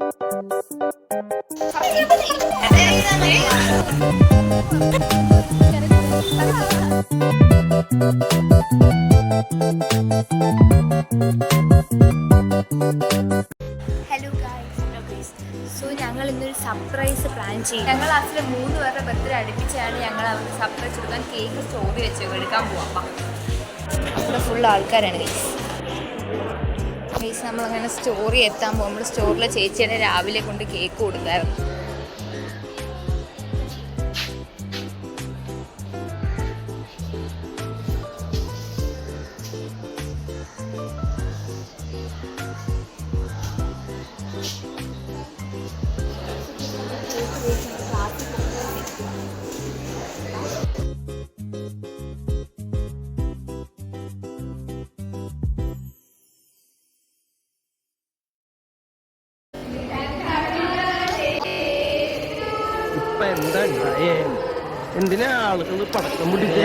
Hello guys, so ഞങ്ങൾ ഇന്നൊരു surprise plan ചെയ്യും. ഞങ്ങൾ ക്ലാസ്സിലെ 3 പേരുടെ ബർത്ത്ഡേ അടുപ്പിച്ചാണ് ഞങ്ങൾ അവർക്ക് സർപ്രൈസ് കൊടുക്കാൻ കേക്ക് സ്റ്റോറി വെച്ച് എടുക്കാൻ പോവാം. അവിടെ ഫുൾ ആൾക്കാരാണ് ഗൈസ്. നമ്മളങ്ങനെ സ്റ്റോറി എത്താൻ പോകും. നമ്മൾ സ്റ്റോറിലെ ചേച്ചിയുടെ രാവിലെ കൊണ്ട് കേക്ക് കൊടുക്കാറുണ്ട്. എന്താ എന്തിനാ ആളുകൾ പടക്കം പിടിക്കുക?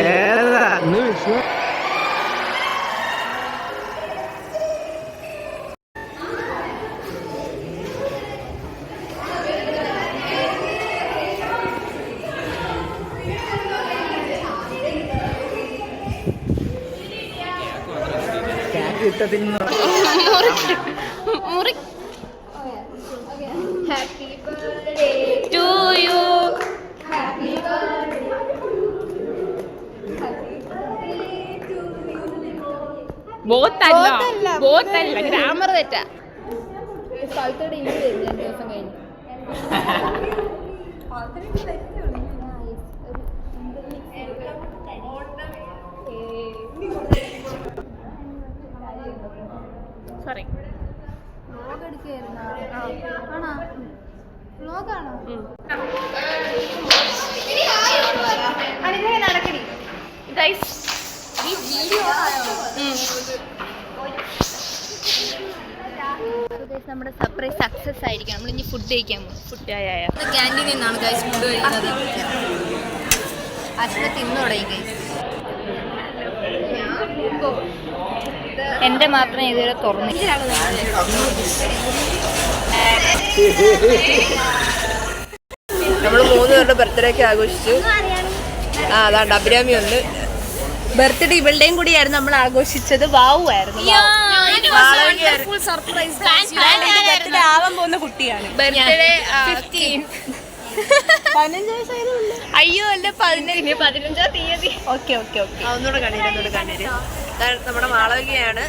കിട്ടത്തില്ല. Happy birthday to you. Happy birthday. Happy birthday to you. ബോത്തല്ല ഗ്രാമർ തെറ്റാ. സ്ഥലത്തോടെ ഇനി വരും 2 ദിവസം കഴിഞ്ഞ്. സോറി, നമ്മുടെ സർപ്രൈസ് സക്സസ് ആയിരിക്കും. നമ്മൾ ഇനി ഫുഡ് കഴിക്കാൻ പോകും. ക്യാൻറ്റീനിൽ നിന്നാണ് ഗൈസ് ഫുഡ് കഴിക്കുന്നത്. അച്ഛനെ തിന്നു തുടങ്ങി ഗൈസ്. എൻ്റെ മാത്രം ഇതുവരെ തുറന്നു. നമ്മൾ 3 പേരുടെ ബർത്ത്ഡേ ഒക്കെ ആഘോഷിച്ചു. അതാണ്ട് അഭിരാമി ഉണ്ട്. ബർത്ത്ഡേ ഇവളുടെയും കൂടിയായിരുന്നു നമ്മൾ ആഘോഷിച്ചത്. വാവുമായിരുന്നു. ബർത്ത്ഡേ ആവാൻ പോകുന്ന കുട്ടിയാണ്. ബർത്ത്ഡേ 15 വയസ്സായതുകൊണ്ട്. അയ്യോ അല്ല 15-ാം തീയതി. ഓക്കെ. ഒന്നുകൂടെ കണ്ണീര്. നമ്മുടെ മാളവികയാണ്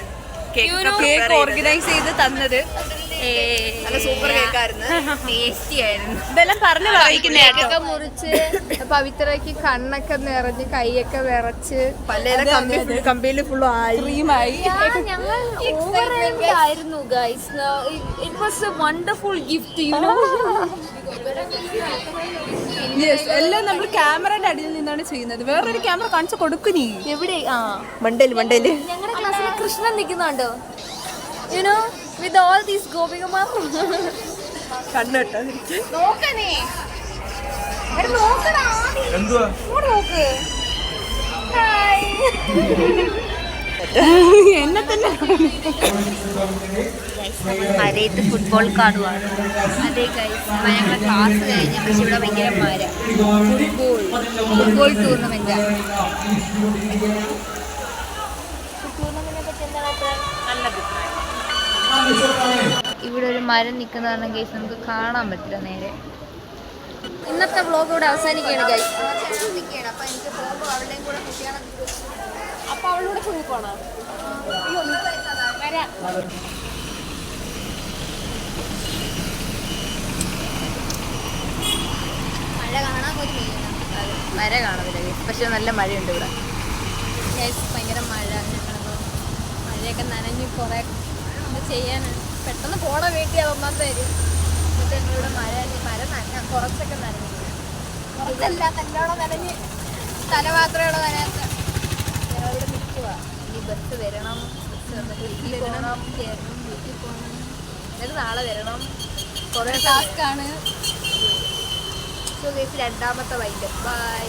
കേക്ക് ഓർഗനൈസ് ചെയ്ത് തന്നത്. നല്ല സൂപ്പർ കേക്കായിരുന്നു. ടേസ്റ്റി ആയിരുന്നു. ഇതെല്ലാം പറഞ്ഞു പറയിക്കുന്നതൊക്കെ മുറിച്ച് പവിത്രയ്ക്ക് കണ്ണൊക്കെ നിറഞ്ഞ് കൈയൊക്കെ വിറച്ച് പല്ലേലെ കമ്പിയിൽ ഫുള്ളും ആയി. ഞങ്ങൾ ആയിരുന്നു guys. It was A wonderful gift. എല്ലാം നമ്മൾ ക്യാമറയുടെ അടിയിൽ നിന്നാണ് ചെയ്യുന്നത്. വേറൊരു ക്യാമറ കാണിച്ചു കൊടുക്കും. നീ എവിടെ? മണ്ടേല് ഞങ്ങളുടെ ക്ലാസ്സിൽ കൃഷ്ണൻ നിൽക്കുന്നുണ്ടോ? You know, with all these ഗോപികമാർ. കണ്ണട്ടോ നോക്കണേ. എന്നെ തന്നെ മരയത്ത് ഫുട്ബോൾ കാണുവാണ്. അതെ ഗൈസ്, ഞങ്ങളുടെ ക്ലാസ് കഴിഞ്ഞ പക്ഷെ ഇവിടെ ഭയങ്കര മര. Football tournament. ഇവിടെ ഒരു മരം നിൽക്കുന്ന കാരണം ഗൈസ് നമുക്ക് കാണാൻ പറ്റില്ല നേരെ. ഇന്നത്തെ വ്ളോഗ് ഇവിടെ അവസാനിക്കുകയാണ് ഗൈസ്. അപ്പൊ എനിക്ക് പോകുമ്പോൾ അവളുടെയും കൂടെ കുട്ടിയാണ്. അപ്പൊ അവളൂടെ പോണോ? മഴ കാണാൻ പോലും മഴ കാണുന്നില്ല ഗൈസ്. പക്ഷെ നല്ല മഴയുണ്ട് ഇവിടെ ഗൈസ്. ഭയങ്കര മഴ. മഴയൊക്കെ നനഞ്ഞ് കുറെ ചെയ്യാനാണ്. പെട്ടെന്ന് പോണ വീട്ടിൽ ആവുമ്പോൾ തരും. എന്നിട്ട് ഇവിടെ മര നന കുറച്ചൊക്കെ നനഞ്ഞു. കുറച്ചല്ല, നല്ലോണം നനഞ്ഞ് തല മാത്രമേ ഉള്ളൂ നനയാത്ത. ഇവിടെ നിൽക്കുക. ഇനി ബസ് വരണം. ബസ് വന്നിട്ട് വീട്ടിൽ പോകണം. വീട്ടിൽ പോകണം. എന്നിട്ട് നാളെ വരണം. കുറേ ടാസ്ക്കാണ്. സോ ഗൈസ്, 2ാമത്തെ വൈൻഡ്. ബൈ.